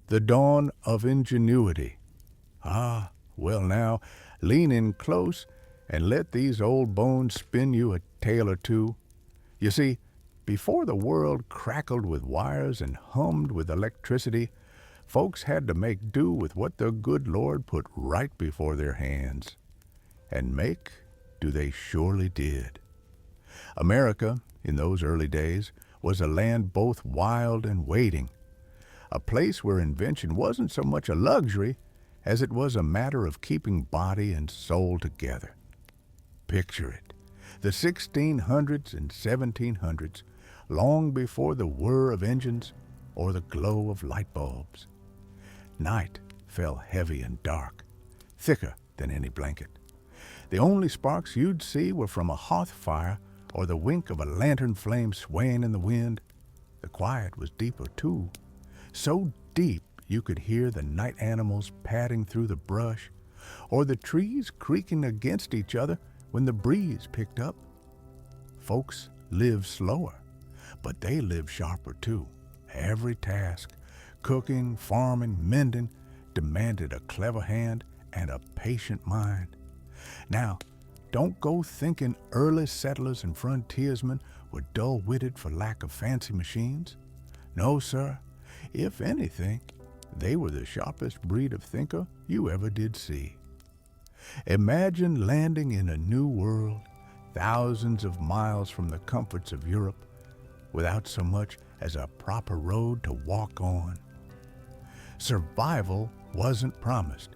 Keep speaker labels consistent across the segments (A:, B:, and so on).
A: The dawn of ingenuity. Ah, well now, lean in close and let these old bones spin you a tale or two. You see, before the world crackled with wires and hummed with electricity, folks had to make do with what the good Lord put right before their hands. And make do they surely did. America, in those early days, was a land both wild and waiting, a place where invention wasn't so much a luxury as it was a matter of keeping body and soul together. Picture it, the 1600s and 1700s, long before the whir of engines or the glow of light bulbs. Night fell heavy and dark, thicker than any blanket. The only sparks you'd see were from a hearth fire or the wink of a lantern flame swaying in the wind. The quiet was deeper, too, so deep you could hear the night animals padding through the brush or the trees creaking against each other when the breeze picked up. Folks lived slower, but they lived sharper, too. Every task, cooking, farming, mending, demanded a clever hand and a patient mind. Now, don't go thinking early settlers and frontiersmen were dull-witted for lack of fancy machines. No, sir. If anything, they were the sharpest breed of thinker you ever did see. Imagine landing in a new world, thousands of miles from the comforts of Europe, without so much as a proper road to walk on. Survival wasn't promised.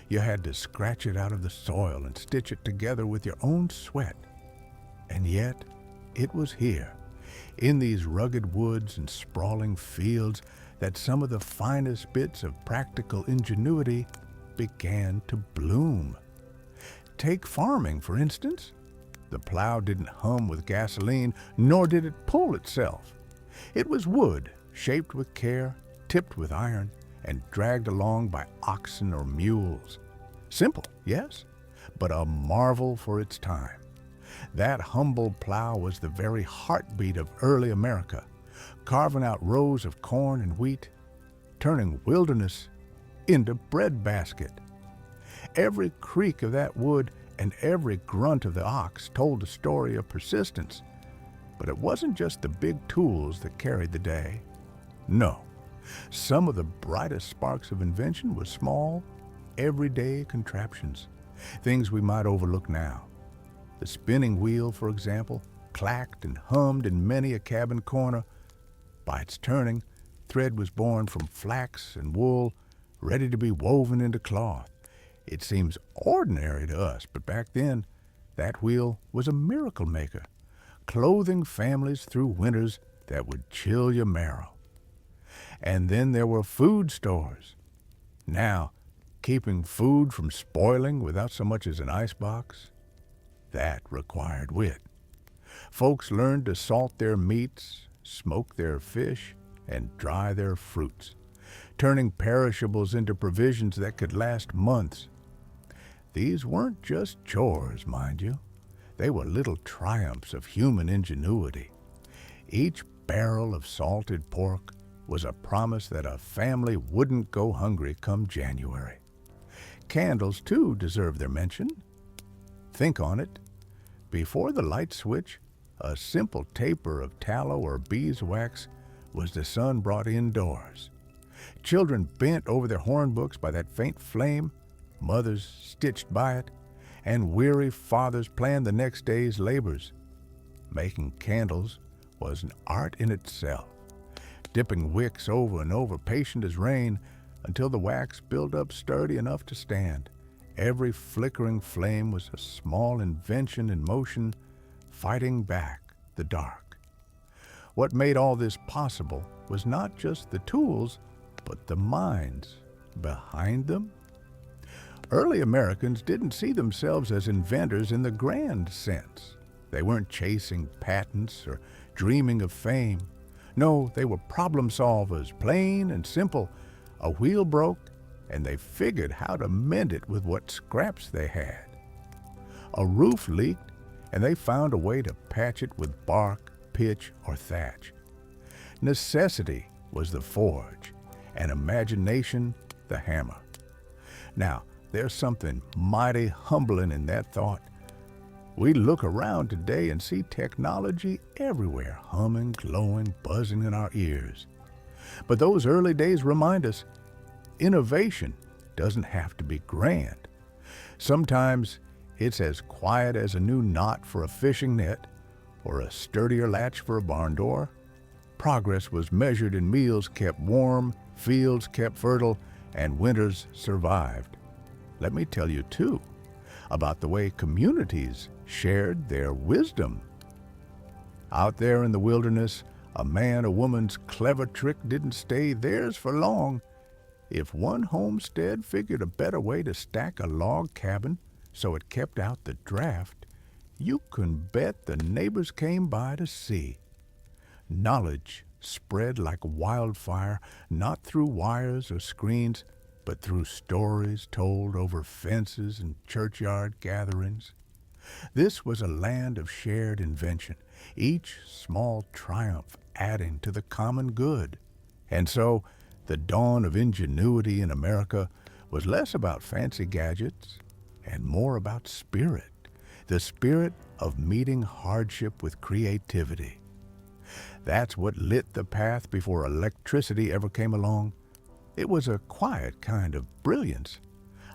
A: You had to scratch it out of the soil and stitch it together with your own sweat. And yet, it was here, in these rugged woods and sprawling fields, that some of the finest bits of practical ingenuity began to bloom. Take farming, for instance. The plow didn't hum with gasoline, nor did it pull itself. It was wood, shaped with care, tipped with iron, and dragged along by oxen or mules. Simple, yes, but a marvel for its time. That humble plow was the very heartbeat of early America, carving out rows of corn and wheat, turning wilderness into breadbasket. Every creak of that wood and every grunt of the ox told a story of persistence. But it wasn't just the big tools that carried the day. No, some of the brightest sparks of invention were small, everyday contraptions, things we might overlook now. The spinning wheel, for example, clacked and hummed in many a cabin corner. By its turning, thread was born from flax and wool, ready to be woven into cloth. It seems ordinary to us, but back then, that wheel was a miracle maker, clothing families through winters that would chill your marrow. And then there were food stores. Now, keeping food from spoiling without so much as an icebox, that required wit. Folks learned to salt their meats, smoke their fish, and dry their fruits, turning perishables into provisions that could last months. These weren't just chores, mind you. They were little triumphs of human ingenuity. Each barrel of salted pork was a promise that a family wouldn't go hungry come January. Candles, too, deserve their mention. Think on it. Before the light switch, a simple taper of tallow or beeswax was the sun brought indoors. Children bent over their hornbooks by that faint flame, mothers stitched by it, and weary fathers planned the next day's labors. Making candles was an art in itself, dipping wicks over and over, patient as rain, until the wax built up sturdy enough to stand. Every flickering flame was a small invention in motion, fighting back the dark. What made all this possible was not just the tools, but the minds behind them. Early Americans didn't see themselves as inventors in the grand sense. They weren't chasing patents or dreaming of fame. No, they were problem solvers, plain and simple. A wheel broke, and they figured how to mend it with what scraps they had. A roof leaked, and they found a way to patch it with bark, pitch, or thatch. Necessity was the forge, and imagination the hammer. Now, there's something mighty humbling in that thought. We look around today and see technology everywhere, humming, glowing, buzzing in our ears. But those early days remind us innovation doesn't have to be grand. Sometimes it's as quiet as a new knot for a fishing net or a sturdier latch for a barn door. Progress was measured in meals kept warm, fields kept fertile, and winters survived. Let me tell you, too, about the way communities shared their wisdom. Out there in the wilderness, a man or woman's clever trick didn't stay theirs for long. If one homestead figured a better way to stack a log cabin so it kept out the draft, you can bet the neighbors came by to see. Knowledge spread like wildfire, not through wires or screens, but through stories told over fences and churchyard gatherings. This was a land of shared invention, each small triumph adding to the common good. And so, the dawn of ingenuity in America was less about fancy gadgets and more about spirit, the spirit of meeting hardship with creativity. That's what lit the path before electricity ever came along. It was a quiet kind of brilliance,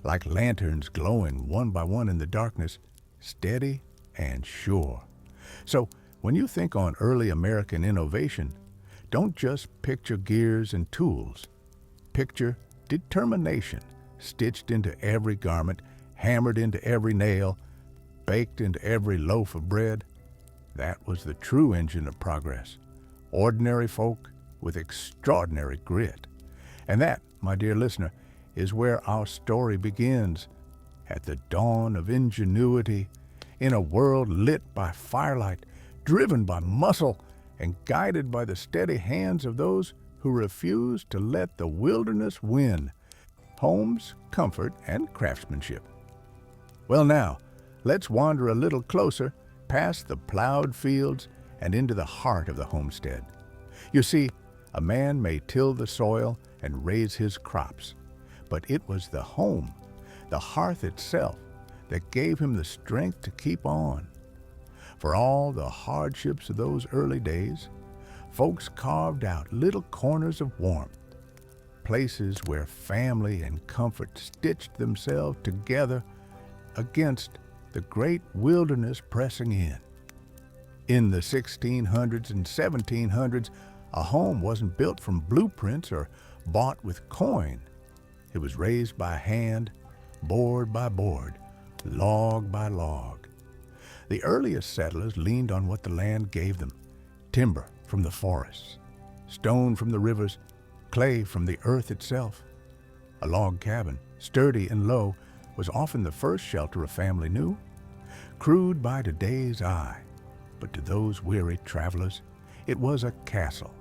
A: like lanterns glowing one by one in the darkness, steady and sure. So, when you think on early American innovation, don't just picture gears and tools. Picture determination stitched into every garment, hammered into every nail, baked into every loaf of bread. That was the true engine of progress. Ordinary folk with extraordinary grit. And that, my dear listener, is where our story begins. At the dawn of ingenuity, in a world lit by firelight, driven by muscle, and guided by the steady hands of those who refuse to let the wilderness win. Homes, comfort, and craftsmanship. Well now, let's wander a little closer, past the plowed fields and into the heart of the homestead. You see, a man may till the soil and raise his crops, but it was the home, the hearth itself, that gave him the strength to keep on. For all the hardships of those early days, folks carved out little corners of warmth, places where family and comfort stitched themselves together against the great wilderness pressing in. In the 1600s and 1700s, a home wasn't built from blueprints or bought with coin. It was raised by hand, board by board, log by log. The earliest settlers leaned on what the land gave them: timber from the forests, stone from the rivers, clay from the earth itself. A log cabin, sturdy and low, was often the first shelter a family knew. Crude by today's eye, but to those weary travelers, it was a castle.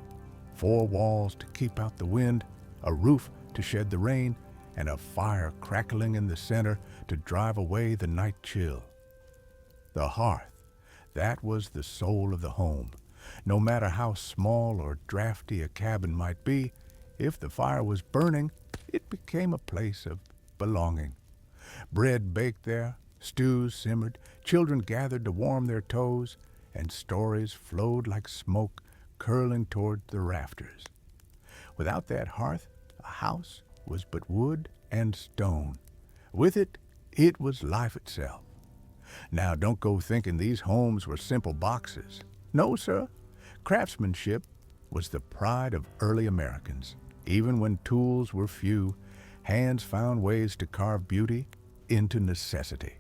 A: 4 walls to keep out the wind, a roof to shed the rain, and a fire crackling in the center to drive away the night chill. The hearth, that was the soul of the home. No matter how small or drafty a cabin might be, if the fire was burning, it became a place of belonging. Bread baked there, stews simmered, children gathered to warm their toes, and stories flowed like smoke curling toward the rafters. Without that hearth, a house was but wood and stone. With it, it was life itself. Now, don't go thinking these homes were simple boxes. No, sir. Craftsmanship was the pride of early Americans. Even when tools were few, hands found ways to carve beauty into necessity.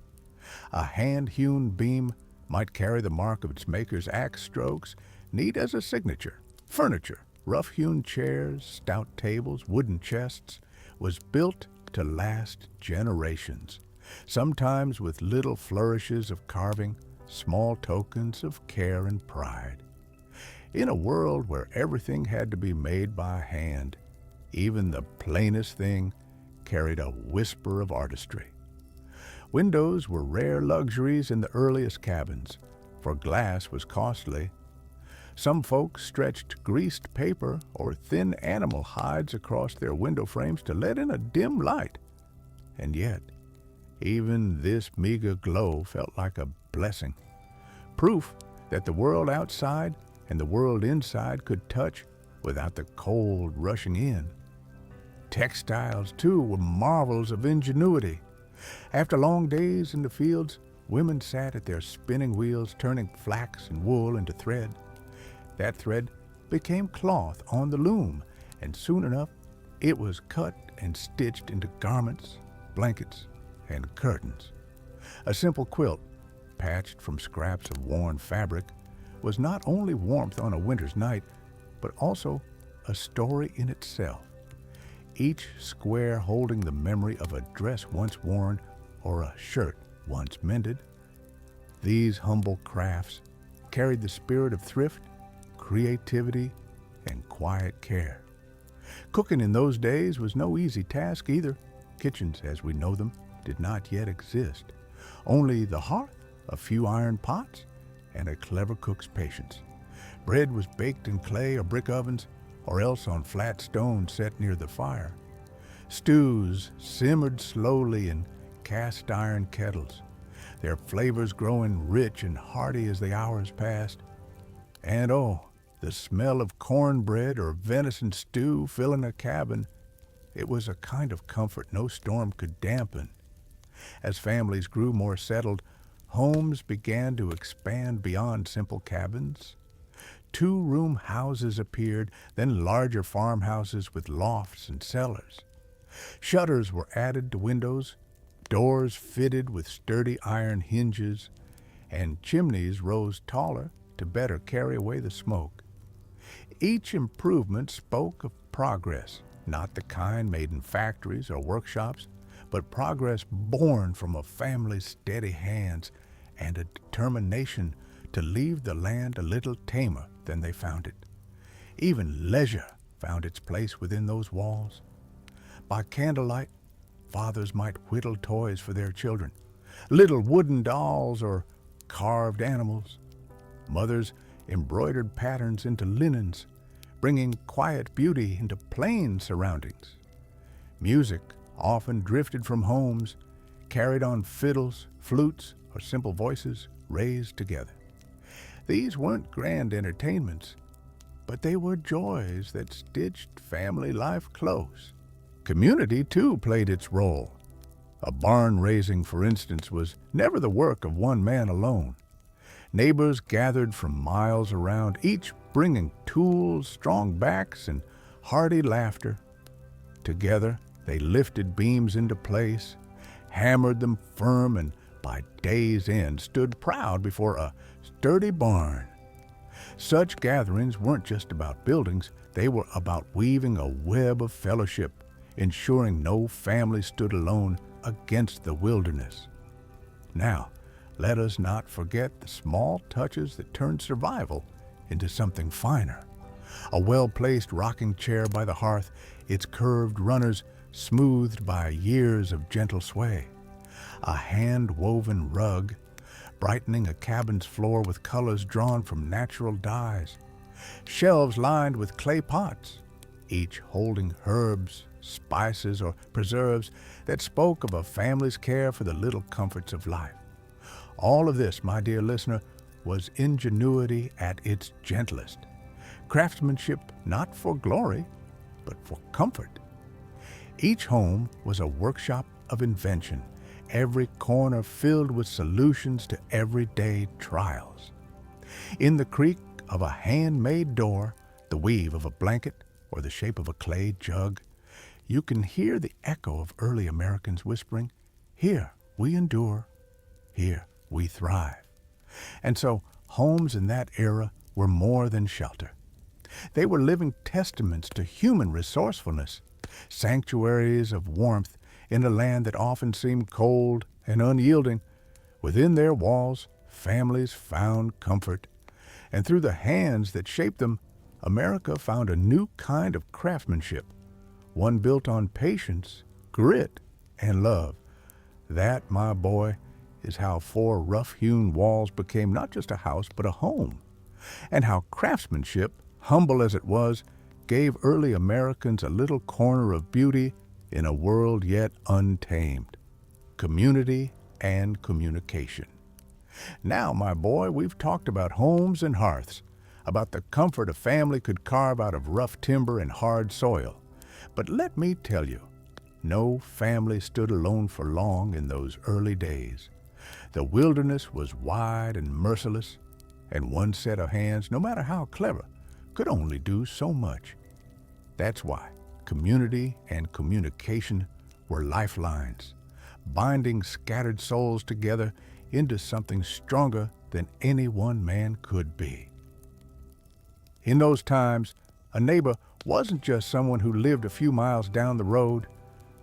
A: A hand-hewn beam might carry the mark of its maker's axe strokes, neat as a signature. Furniture, rough-hewn chairs, stout tables, wooden chests, was built to last generations, sometimes with little flourishes of carving, small tokens of care and pride. In a world where everything had to be made by hand, even the plainest thing carried a whisper of artistry. Windows were rare luxuries in the earliest cabins, for glass was costly. Some folks stretched greased paper or thin animal hides across their window frames to let in a dim light. And yet, even this meager glow felt like a blessing, proof that the world outside and the world inside could touch without the cold rushing in. Textiles, too, were marvels of ingenuity. After long days in the fields, women sat at their spinning wheels turning flax and wool into thread. That thread became cloth on the loom, and soon enough it was cut and stitched into garments, blankets, and curtains. A simple quilt, patched from scraps of worn fabric, was not only warmth on a winter's night, but also a story in itself, each square holding the memory of a dress once worn or a shirt once mended. These humble crafts carried the spirit of thrift, creativity, and quiet care. Cooking in those days was no easy task either. Kitchens, as we know them, did not yet exist. Only the hearth, a few iron pots, and a clever cook's patience. Bread was baked in clay or brick ovens, or else on flat stones set near the fire. Stews simmered slowly in cast iron kettles, their flavors growing rich and hearty as the hours passed. And oh, the smell of cornbread or venison stew filling a cabin, it was a kind of comfort no storm could dampen. As families grew more settled, homes began to expand beyond simple cabins. Two-room houses appeared, then larger farmhouses with lofts and cellars. Shutters were added to windows, doors fitted with sturdy iron hinges, and chimneys rose taller to better carry away the smoke. Each improvement spoke of progress, not the kind made in factories or workshops, but progress born from a family's steady hands and a determination to leave the land a little tamer than they found it. Even leisure found its place within those walls. By candlelight, fathers might whittle toys for their children, little wooden dolls or carved animals. Mothers embroidered patterns into linens, bringing quiet beauty into plain surroundings. Music often drifted from homes, carried on fiddles, flutes, or simple voices raised together. These weren't grand entertainments, but they were joys that stitched family life close. Community, too, played its role. A barn raising, for instance, was never the work of one man alone. Neighbors gathered from miles around, each bringing tools, strong backs, and hearty laughter. Together, they lifted beams into place, hammered them firm, and by day's end stood proud before a sturdy barn. Such gatherings weren't just about buildings, they were about weaving a web of fellowship, ensuring no family stood alone against the wilderness. Now, let us not forget the small touches that turned survival into something finer. A well-placed rocking chair by the hearth, its curved runners smoothed by years of gentle sway. A hand-woven rug, brightening a cabin's floor with colors drawn from natural dyes. Shelves lined with clay pots, each holding herbs, spices, or preserves that spoke of a family's care for the little comforts of life. All of this, my dear listener, was ingenuity at its gentlest. Craftsmanship not for glory, but for comfort. Each home was a workshop of invention, every corner filled with solutions to everyday trials. In the creak of a handmade door, the weave of a blanket, or the shape of a clay jug, you can hear the echo of early Americans whispering, "Here we endure, here we thrive." And so homes in that era were more than shelter. They were living testaments to human resourcefulness, sanctuaries of warmth in a land that often seemed cold and unyielding. Within their walls, families found comfort, and through the hands that shaped them, America found a new kind of craftsmanship, one built on patience, grit, and love. That, my boy, is how four rough-hewn walls became not just a house, but a home. and how craftsmanship, humble as it was, gave early Americans a little corner of beauty in a world yet untamed. Community and communication. Now, my boy, we've talked about homes and hearths, about the comfort a family could carve out of rough timber and hard soil. But let me tell you, no family stood alone for long in those early days. The wilderness was wide and merciless, and one set of hands, no matter how clever, could only do so much. That's why community and communication were lifelines, binding scattered souls together into something stronger than any one man could be. In those times, a neighbor wasn't just someone who lived a few miles down the road.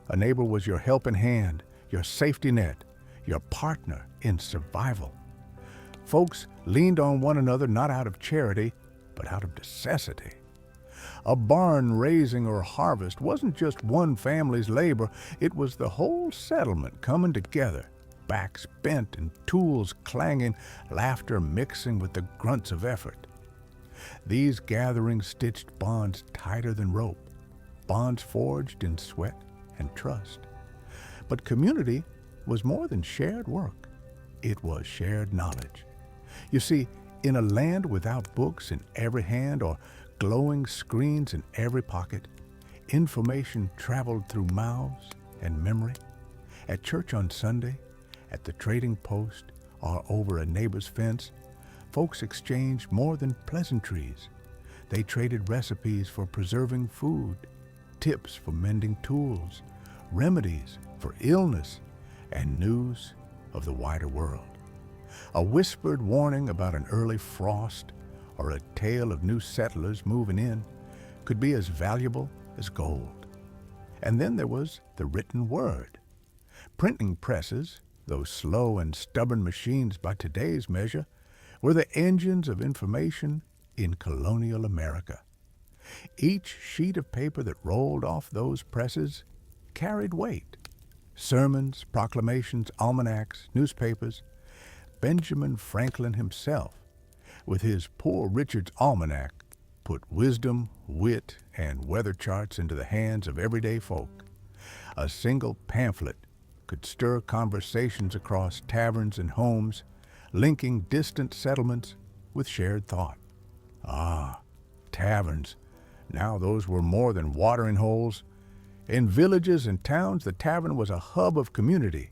A: A neighbor was your helping hand, your safety net, your partner in survival. Folks leaned on one another not out of charity, but out of necessity. A barn raising or harvest wasn't just one family's labor, it was the whole settlement coming together, backs bent and tools clanging, laughter mixing with the grunts of effort. These gatherings stitched bonds tighter than rope, bonds forged in sweat and trust. But community was more than shared work. It was shared knowledge. You see, in a land without books in every hand or glowing screens in every pocket, information traveled through mouths and memory. At church on Sunday, at the trading post, or over a neighbor's fence, folks exchanged more than pleasantries. They traded recipes for preserving food, tips for mending tools, remedies for illness, and news of the wider world. A whispered warning about an early frost or a tale of new settlers moving in could be as valuable as gold. And then there was the written word. Printing presses, those slow and stubborn machines by today's measure, were the engines of information in colonial America. Each sheet of paper that rolled off those presses carried weight. Sermons, proclamations, almanacs, newspapers. Benjamin Franklin himself, with his Poor Richard's Almanac, put wisdom, wit, and weather charts into the hands of everyday folk. A single pamphlet could stir conversations across taverns and homes, linking distant settlements with shared thought. Ah, taverns. Now those were more than watering holes. In villages and towns, the tavern was a hub of community.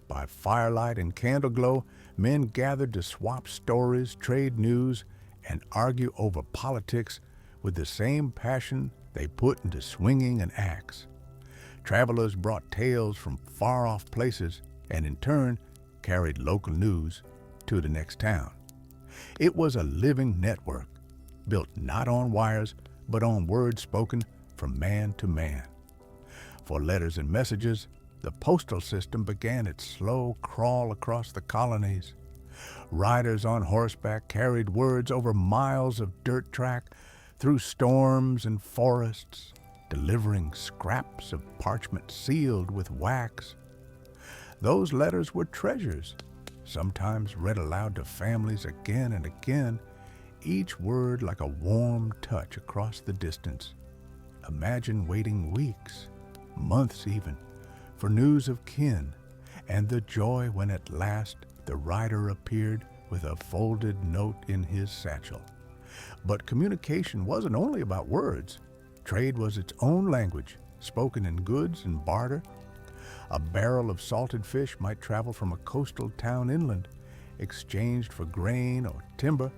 A: By firelight and candle glow, men gathered to swap stories, trade news, and argue over politics with the same passion they put into swinging an axe. Travelers brought tales from far-off places and in turn carried local news to the next town. It was a living network, built not on wires, but on words spoken from man to man. For letters and messages, the postal system began its slow crawl across the colonies. Riders on horseback carried words over miles of dirt track, through storms and forests, delivering scraps of parchment sealed with wax. Those letters were treasures, sometimes read aloud to families again and again, each word like a warm touch across the distance. Imagine waiting weeks, months even, for news of kin, and the joy when at last the rider appeared with a folded note in his satchel. But communication wasn't only about words. Trade was its own language, spoken in goods and barter. A barrel of salted fish might travel from a coastal town inland, exchanged for grain or timber.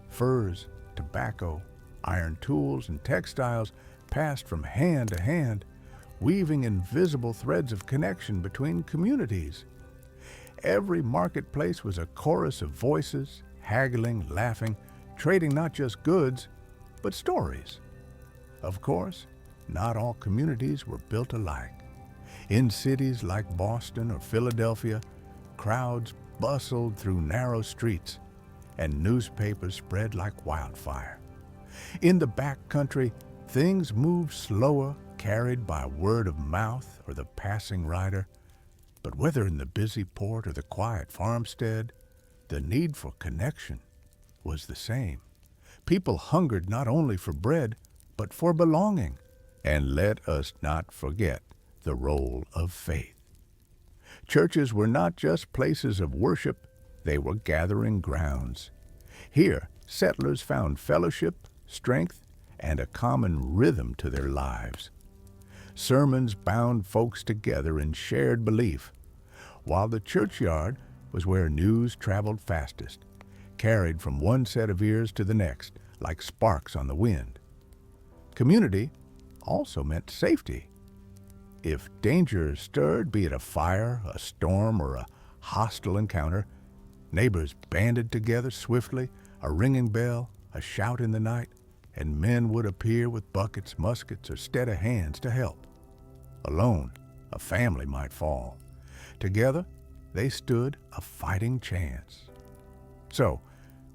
A: Furs, tobacco, iron tools, and textiles passed from hand to hand, weaving invisible threads of connection between communities. Every marketplace was a chorus of voices, haggling, laughing, trading not just goods, but stories. Of course, not all communities were built alike. In cities like Boston or Philadelphia, crowds bustled through narrow streets, and newspapers spread like wildfire. In the back country, things moved slower, carried by word of mouth or the passing rider. But whether in the busy port or the quiet farmstead, the need for connection was the same. People hungered not only for bread, but for belonging. And let us not forget the role of faith. Churches were not just places of worship, they were gathering grounds. Here, settlers found fellowship, strength, and a common rhythm to their lives. Sermons bound folks together in shared belief, while the churchyard was where news traveled fastest, carried from one set of ears to the next like sparks on the wind. Community also meant safety. If danger stirred, be it a fire, a storm, or a hostile encounter, neighbors banded together swiftly, a ringing bell, a shout in the night, and men would appear with buckets, muskets, or steady hands to help. Alone, a family might fall. Together, they stood a fighting chance. So,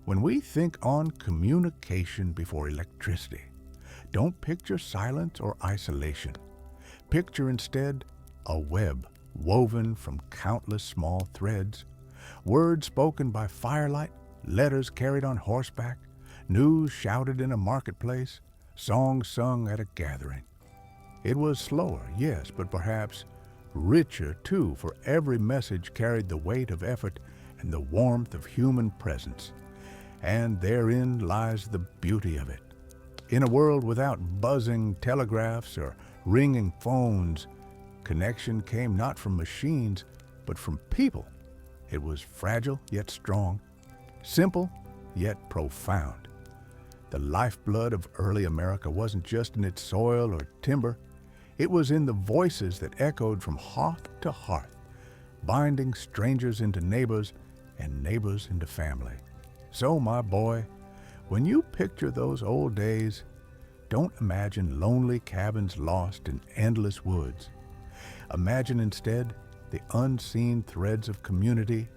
A: when we think on communication before electricity, don't picture silence or isolation. Picture instead a web woven from countless small threads, words spoken by firelight, letters carried on horseback, news shouted in a marketplace, songs sung at a gathering. It was slower, yes, but perhaps richer too, for every message carried the weight of effort and the warmth of human presence. And therein lies the beauty of it. In a world without buzzing telegraphs or ringing phones, connection came not from machines, but from people. It was fragile yet strong, simple yet profound. The lifeblood of early America wasn't just in its soil or timber, it was in the voices that echoed from hearth to hearth, binding strangers into neighbors and neighbors into family. So, my boy, when you picture those old days, don't imagine lonely cabins lost in endless woods. Imagine instead the unseen threads of community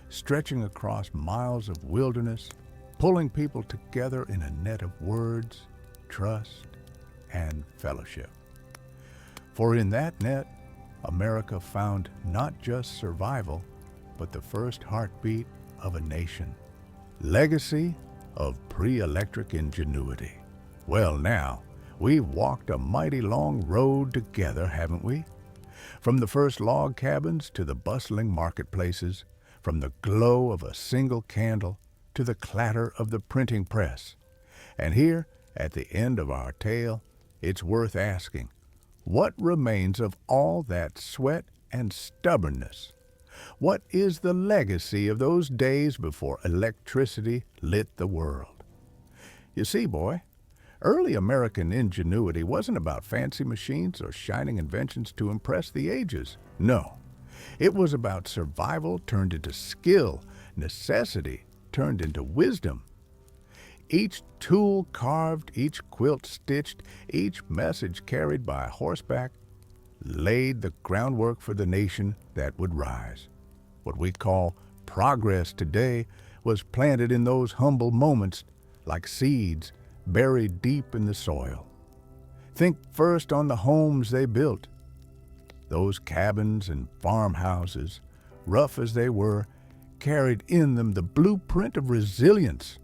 A: stretching across miles of wilderness, pulling people together in a net of words, trust, and fellowship. For in that net, America found not just survival, but the first heartbeat of a nation. Legacy of pre-electric ingenuity. Well now, we've walked a mighty long road together, haven't we? From the first log cabins to the bustling marketplaces, from the glow of a single candle to the clatter of the printing press. And here, at the end of our tale, it's worth asking, what remains of all that sweat and stubbornness? What is the legacy of those days before electricity lit the world? You see, boy, early American ingenuity wasn't about fancy machines or shining inventions to impress the ages. No, it was about survival turned into skill, necessity turned into wisdom. Each tool carved, each quilt stitched, each message carried by horseback laid the groundwork for the nation that would rise. What we call progress today was planted in those humble moments like seeds buried deep in the soil. Think first on the homes they built. Those cabins and farmhouses, rough as they were, carried in them the blueprint of resilience.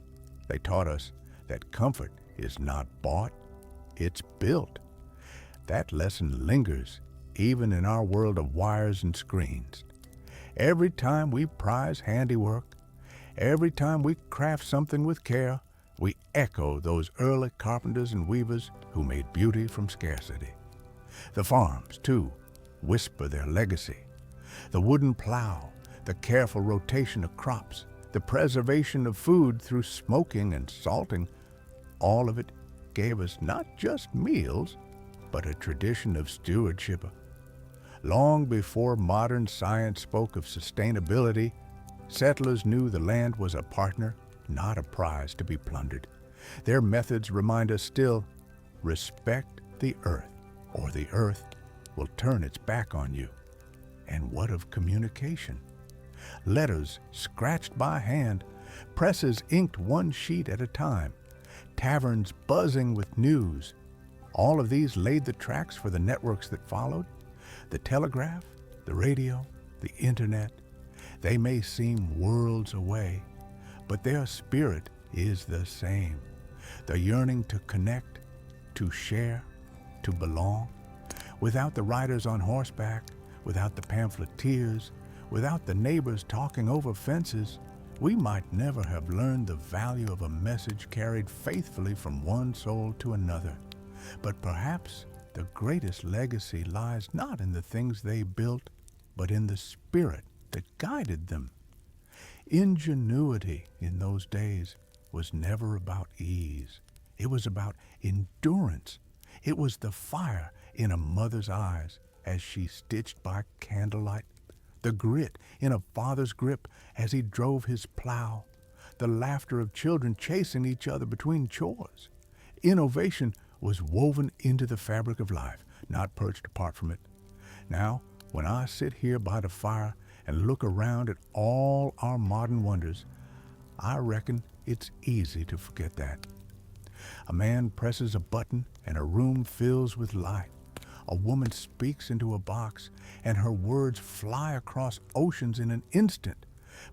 A: They taught us that comfort is not bought, it's built. That lesson lingers even in our world of wires and screens. Every time we prize handiwork, every time we craft something with care, we echo those early carpenters and weavers who made beauty from scarcity. The farms, too, whisper their legacy. The wooden plow, the careful rotation of crops, the preservation of food through smoking and salting, all of it gave us not just meals, but a tradition of stewardship. Long before modern science spoke of sustainability, settlers knew the land was a partner, not a prize to be plundered. Their methods remind us still, respect the earth, or the earth will turn its back on you. And what of communication? Letters scratched by hand, presses inked one sheet at a time, taverns buzzing with news. All of these laid the tracks for the networks that followed. The telegraph, the radio, the internet. They may seem worlds away, but their spirit is the same. the yearning to connect, to share, to belong. Without the riders on horseback, without the pamphleteers, without the neighbors talking over fences, we might never have learned the value of a message carried faithfully from one soul to another. But perhaps the greatest legacy lies not in the things they built, but in the spirit that guided them. Ingenuity in those days was never about ease. It was about endurance. It was the fire in a mother's eyes as she stitched by candlelight, the grit in a father's grip as he drove his plow, the laughter of children chasing each other between chores. Innovation was woven into the fabric of life, not perched apart from it. Now, when I sit here by the fire and look around at all our modern wonders, I reckon it's easy to forget that. A man presses a button and a room fills with light. A woman speaks into a box and her words fly across oceans in an instant.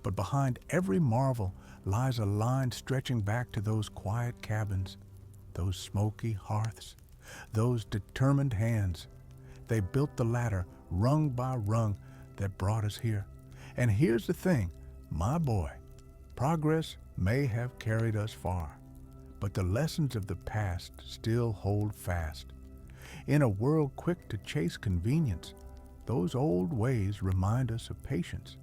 A: But behind every marvel lies a line stretching back to those quiet cabins, those smoky hearths, those determined hands. They built the ladder, rung by rung, that brought us here. And here's the thing, my boy, progress may have carried us far, but the lessons of the past still hold fast. In a world quick to chase convenience, those old ways remind us of patience.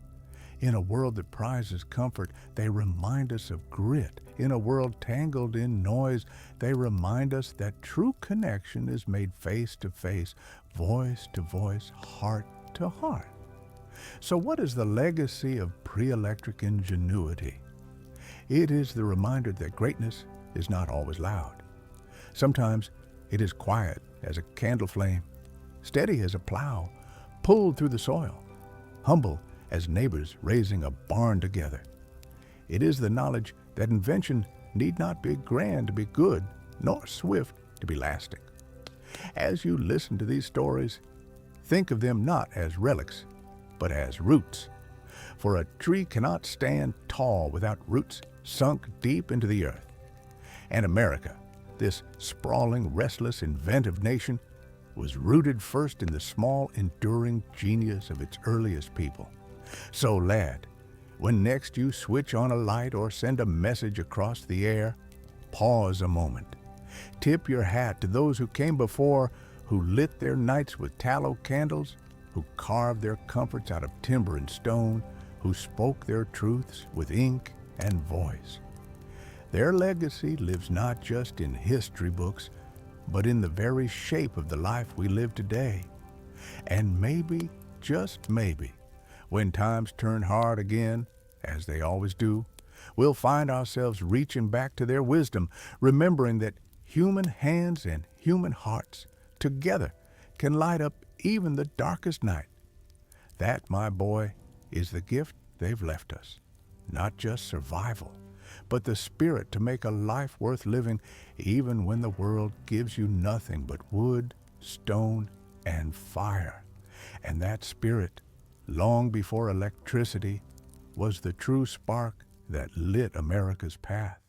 A: In a world that prizes comfort, they remind us of grit. In a world tangled in noise, they remind us that true connection is made face to face, voice to voice, heart to heart. So what is the legacy of pre-electric ingenuity? It is the reminder that greatness is not always loud. Sometimes it is quiet as a candle flame, steady as a plow, pulled through the soil, humble as neighbors raising a barn together. It is the knowledge that invention need not be grand to be good, nor swift to be lasting. As you listen to these stories, think of them not as relics, but as roots. For a tree cannot stand tall without roots sunk deep into the earth. And America, this sprawling, restless, inventive nation, was rooted first in the small, enduring genius of its earliest people. So, lad, when next you switch on a light or send a message across the air, pause a moment. Tip your hat to those who came before, who lit their nights with tallow candles, who carved their comforts out of timber and stone, who spoke their truths with ink and voice. Their legacy lives not just in history books, but in the very shape of the life we live today. And maybe, just maybe, when times turn hard again, as they always do, we'll find ourselves reaching back to their wisdom, remembering that human hands and human hearts together can light up even the darkest night. That, my boy, is the gift they've left us. Not just survival, but the spirit to make a life worth living even when the world gives you nothing but wood, stone, and fire. And that spirit, long before electricity, was the true spark that lit America's path.